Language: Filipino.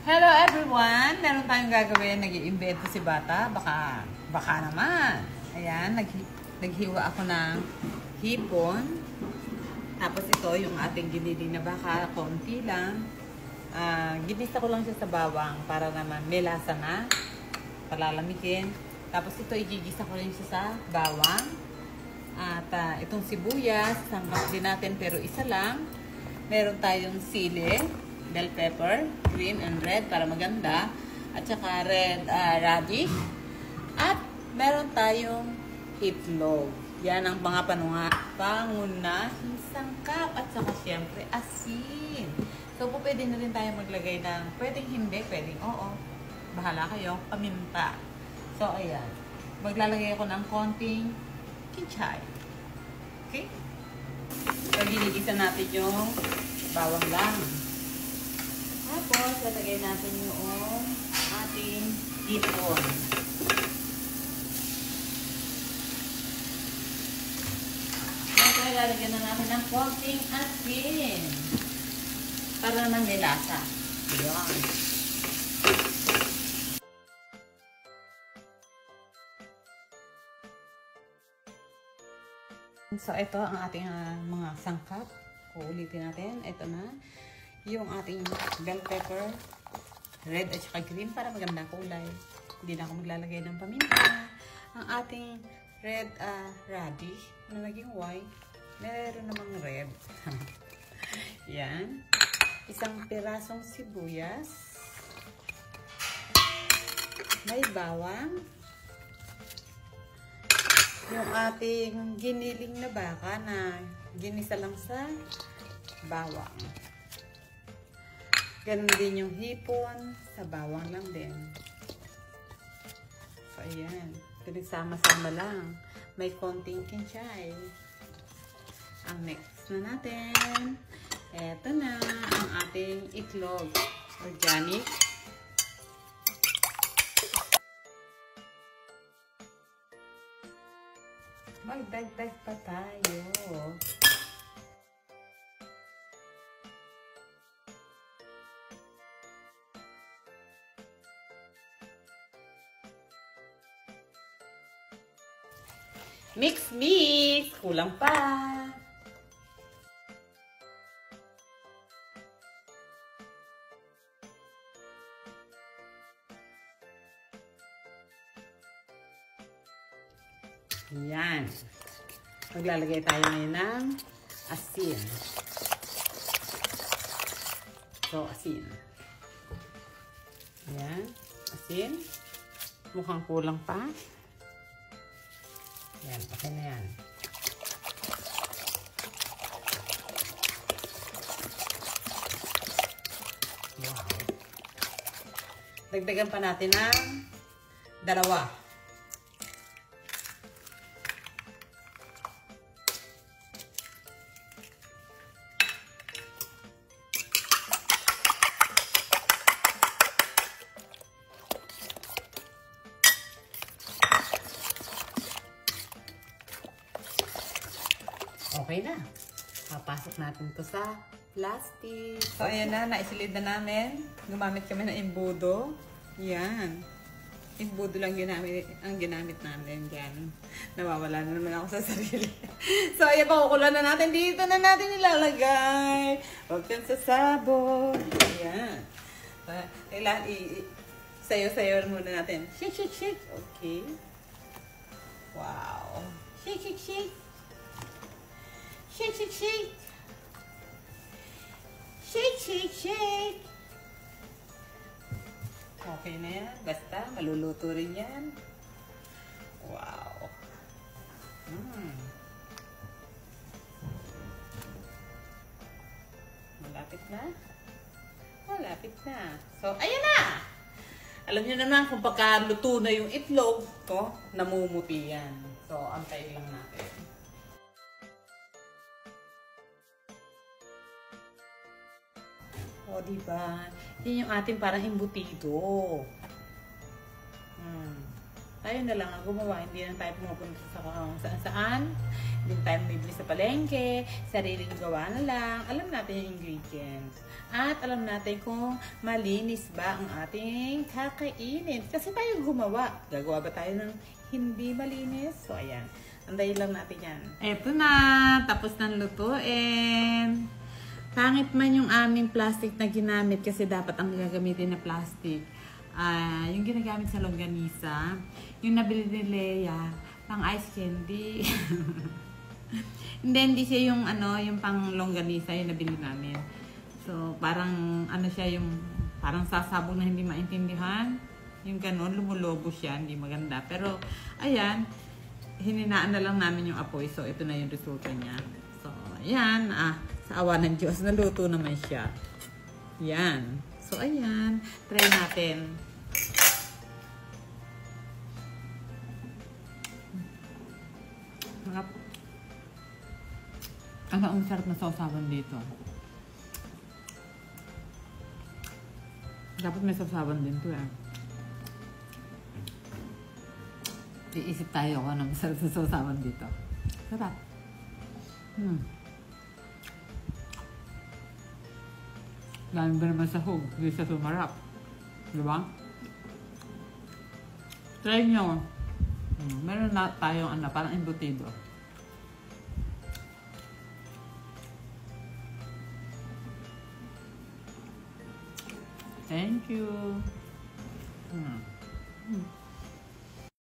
Hello everyone! Meron tayong gagawin. Nag-i-invento si Bata. Baka naman. Ayan, naghiwa ako ng hipon. Tapos ito, yung ating giniling na baka. Konti lang. Ginisa ko lang siya sa bawang para naman may lasa na. Palalamikin. Tapos ito, igigisa ko rin siya sa bawang. At itong sibuyas, sangkap din natin pero isa lang. Meron tayong sili, bell pepper, green and red para maganda. At saka red radish. At meron tayong itlog. Yan ang mga pangunahing sangkap. At saka syempre asin. So po pwede na rin tayo maglagay ng pwedeng hindi, pwedeng oo. Bahala kayo, paminta. So ayan. Maglalagay ako ng konting kinchay. Okay? So ginigisa natin yung bawang lang. Tapos, lalagay natin yung ating hipon. Tapos, lalagyan na natin ng konting asin. Para naman may lasa. Ayan. So, ito ang ating mga sangkap. Uulitin natin. Ito na. Yung ating bell pepper, red at saka green para maganda kulay. Hindi na ako maglalagay ng paminta. Ang ating red radish na naging white, meron namang red. Yan. Isang pirasong sibuyas. May bawang. Yung ating giniling na baka na ginisa lang sa bawang. Ganun din yung hipon, sa bawang lang din. So, ayan. Pinagsama-sama lang. May konting kinchay. Ang next na natin, eto na ang ating itlog. Organic. Magdagdag pa tayo. Mix, mix! Kulang pa! Yan. Maglalagay tayo ngayon ng asin. So, asin. Yan. Asin. Mukhang kulang pa. Yan, okay na yan. Wow. Dagdagan pa natin ng dalawa. Okay na. Papasok natin to sa plastic. So, ayan na. Naisilid na namin. Gumamit kami ng imbudo. Yan. Imbudo lang ang ginamit namin. Yan. Nawawala na naman ako sa sarili. So, ayan. Pakukulan na natin. Dito na natin ilalagay. Huwag kang sasabog. Ayan. Kailangan sayo-sayo muna natin. Shake, shake, shake. Okay. Wow. Shake, shake, shake. Shake, shake, shake. Shake, shake, shake. Okay na yan. Basta, maluluto rin yan. Wow. Malapit na. Malapit na. So, ayan na. Alam niyo naman kung pagkaluto na yung itlog, namumuti yan. So, antayin lang natin. O, diba? Yan yung ating parang embutido. Tayo na lang ang gumawa. Hindi na tayo pumupunta sa saan-saan. Hindi tayo bibili sa palengke, sariling gawa na lang. Alam natin yung ingredients. At alam natin kung malinis ba ang ating kakainin. Kasi tayo gumawa. Gagawa ba tayo ng hindi malinis? So, ayan. Andayin lang natin yan. Eto na. Tapos ng lutuin. Pangit man yung aming plastic na ginamit kasi dapat ang gagamitin na plastic. Yung ginagamit sa longganisa. Yung nabili ni Leia, pang ice candy. Hindi siya yung yung pang longganisa yung nabili namin. So, parang siya yung parang sasabog na hindi maintindihan. Yung ganun, lumulobo siya, hindi maganda. Pero, ayan, hininaan na lang namin yung apoy. So, ito na yung resulta niya. So, ayan, sa awa ng Diyos, naluto naman siya. Yan. So, ayan, try natin. Sarap. Ang sarap na sausawan dito. Dapat may sausawan din to Iisip tayo kung anong sarap na sausawan dito. Sarap. Dami ba naman sahog? Hindi siya sumarap. Diba? Try nyo. Meron na tayong parang embutido. Thank you.